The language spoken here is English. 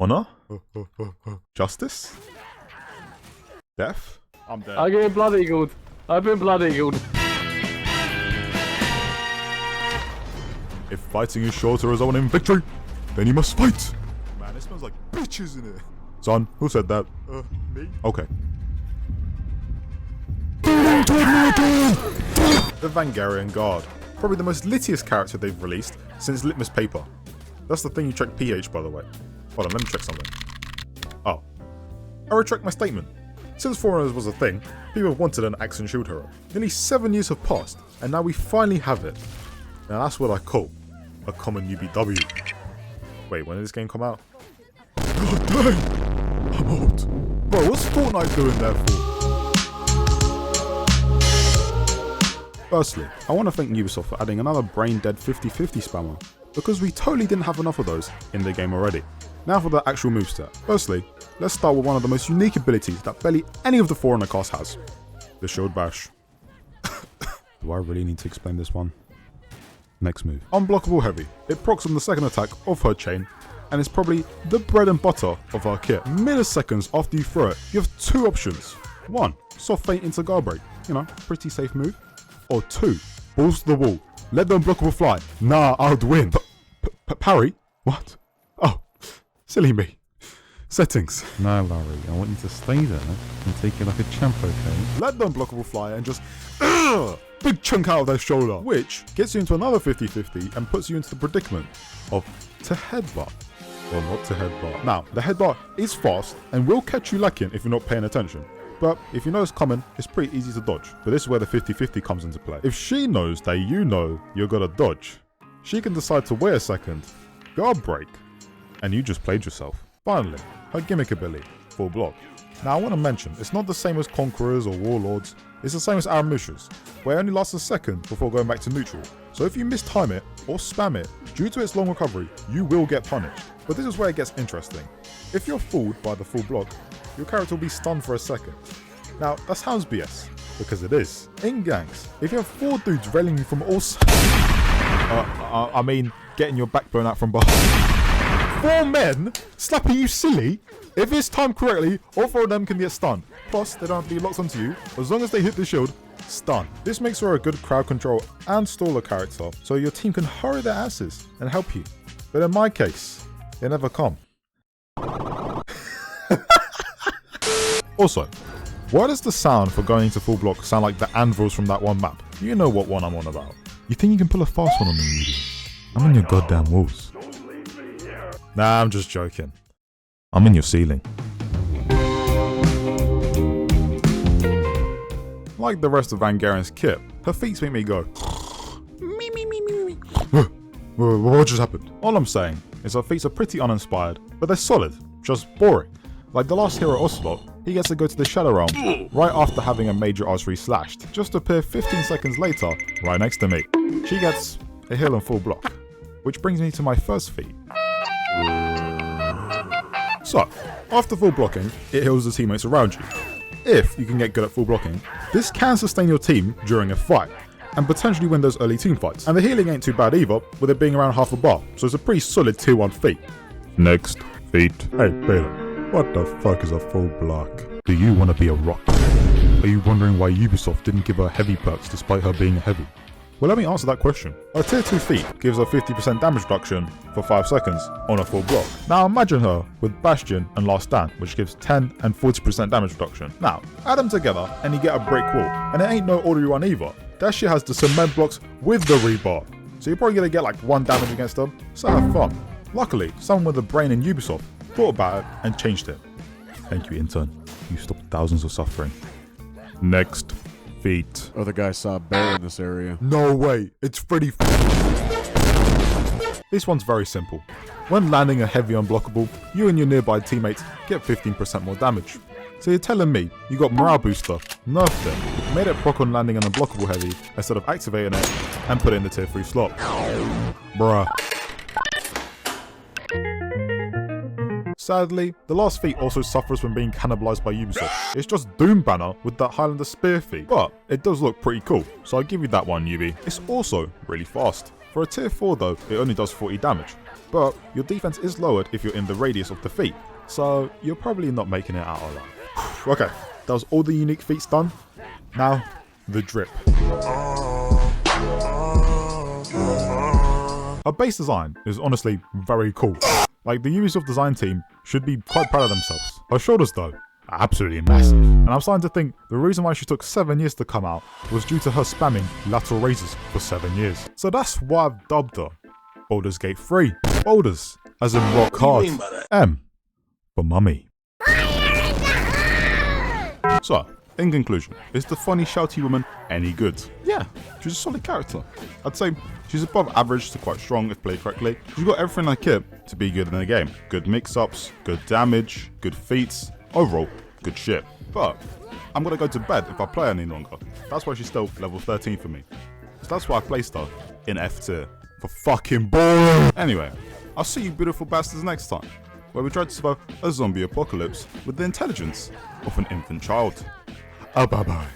Honor? Justice? Death? I'm dead. I'm getting blood eagled. I've been blood eagled. If fighting is sure to result in victory, then you must fight. Man, it smells like bitches in it. Son, who said that? Me? Okay. The Vangarian Guard. Probably the most littiest character they've released since Litmus Paper. That's the thing you check pH, by the way. Hold on, let me check something. Oh. I retract my statement. Since Foreigners was a thing, people wanted an axe and shield hero. Nearly 7 years have passed, and now we finally have it. Now that's what I call a common UBW. Wait, when did this game come out? I'm old. Bro, what's Fortnite doing there for? Firstly, I want to thank Ubisoft for adding another brain-dead 50-50 spammer, because we totally didn't have enough of those in the game already. Now for the actual moveset. Firstly, let's start with one of the most unique abilities that barely any of the Foreigner cast has. The Shield Bash. Do I really need to explain this one? Next move. Unblockable Heavy. It procs on the second attack of her chain, and it's probably the bread and butter of our kit. Milliseconds after you throw it, you have two options. 1. Soft feint into guard break. You know, pretty safe move. Or 2. Balls to the wall. Let the unblockable fly. Nah, I'd win. Parry? What? Oh, silly me. Settings. Nah, Larry, I want you to stay there and take it like a champ, okay? Let the unblockable fly and just big chunk out of their shoulder, which gets you into another 50-50 and puts you into the predicament of to headbutt or not to headbutt. Now, the headbutt is fast and will catch you lacking if you're not paying attention. But if you know it's coming, it's pretty easy to dodge. But this is where the 50-50 comes into play. If she knows that you know you're gonna dodge, she can decide to wait a second, guard break, and you just played yourself. Finally, her gimmick ability, full block. Now I want to mention, it's not the same as Conquerors or Warlords, it's the same as Aramushas, where it only lasts a second before going back to neutral. So if you mistime it or spam it, due to its long recovery, you will get punished. But this is where it gets interesting. If you're fooled by the full block, your character will be stunned for a second. Now that sounds BS, because it is. In gangs, if you have 4 dudes railing you from all sides, I mean getting your back blown out from behind. 4 men slapping you silly. If it's timed correctly, all 4 of them can get stunned. Plus, they don't have to be locked onto you. As long as they hit the shield, stun. This makes her a good crowd control and staller character, so your team can hurry their asses and help you. But in my case, they never come. Also, why does the sound for going into full block sound like the anvils from that one map? You know what one I'm on about. You think you can pull a fast one on me, Rudy? I'm in your goddamn walls. Nah, I'm just joking. I'm in your ceiling. Like the rest of Vangarian's kit, her feet make me go me. What just happened? All I'm saying is her feet are pretty uninspired, but they're solid, just boring. Like the last hero Ocelot, he gets to go to the Shadow Realm right after having a major artery slashed, just to appear 15 seconds later right next to me. She gets a heal and full block, which brings me to my first feat. So, after full blocking, it heals the teammates around you. If you can get good at full blocking, this can sustain your team during a fight, and potentially win those early team fights. And the healing ain't too bad either, with it being around half a bar, so it's a pretty solid tier 1 feat. Next feat. Hey, Baylor, what the fuck is a full block? Do you want to be a rock? Are you wondering why Ubisoft didn't give her heavy perks despite her being heavy? Well, let me answer that question. Her tier 2 feat gives her 50% damage reduction for 5 seconds on a full block. Now imagine her with Bastion and Last Stand, which gives 10 and 40% damage reduction. Now, add them together and you get a break wall. And it ain't no ordinary one either. That shit has the cement blocks with the rebar. So you're probably gonna get like 1 damage against them, so have fun. Luckily, someone with a brain in Ubisoft thought about it and changed it. Thank you, intern. You stopped thousands of suffering. Next feat. Other guy saw a bear in this area. No way, it's Freddy. This one's very simple. When landing a heavy unblockable, you and your nearby teammates get 15% more damage. So you're telling me you got morale booster, nerfed it, made it proc on landing an unblockable heavy instead of activating it, and put it in the tier 3 slot. Bruh. Sadly, the last feat also suffers from being cannibalized by Ubisoft. It's just Doom Banner with that Highlander Spear feat, but it does look pretty cool, so I give you that one, Ubi. It's also really fast. For a tier 4 though, it only does 40 damage. but your defense is lowered if you're in the radius of the feat, so you're probably not making it out alive. Okay, that was all the unique feats done. Now, the drip. Her base design is honestly very cool. Like, the Ubisoft design team should be quite proud of themselves. Her shoulders though, are absolutely massive. And I'm starting to think the reason why she took 7 years to come out was due to her spamming lateral raises for 7 years. So that's why I've dubbed her Baldur's Gate 3. Boulders, as in rock hard. M for mummy. So, in conclusion, is the funny shouty woman any good? Yeah, she's a solid character. I'd say she's above average to quite strong if played correctly. She's got everything in her kit to be good in the game. Good mix-ups, good damage, good feats, overall, good shit. But I'm gonna go to bed if I play any longer. That's why she's still level 13 for me. So that's why I placed her in F tier. For fucking boring. Anyway, I'll see you beautiful bastards next time, where we try to survive a zombie apocalypse with the intelligence of an infant child. Bye bye.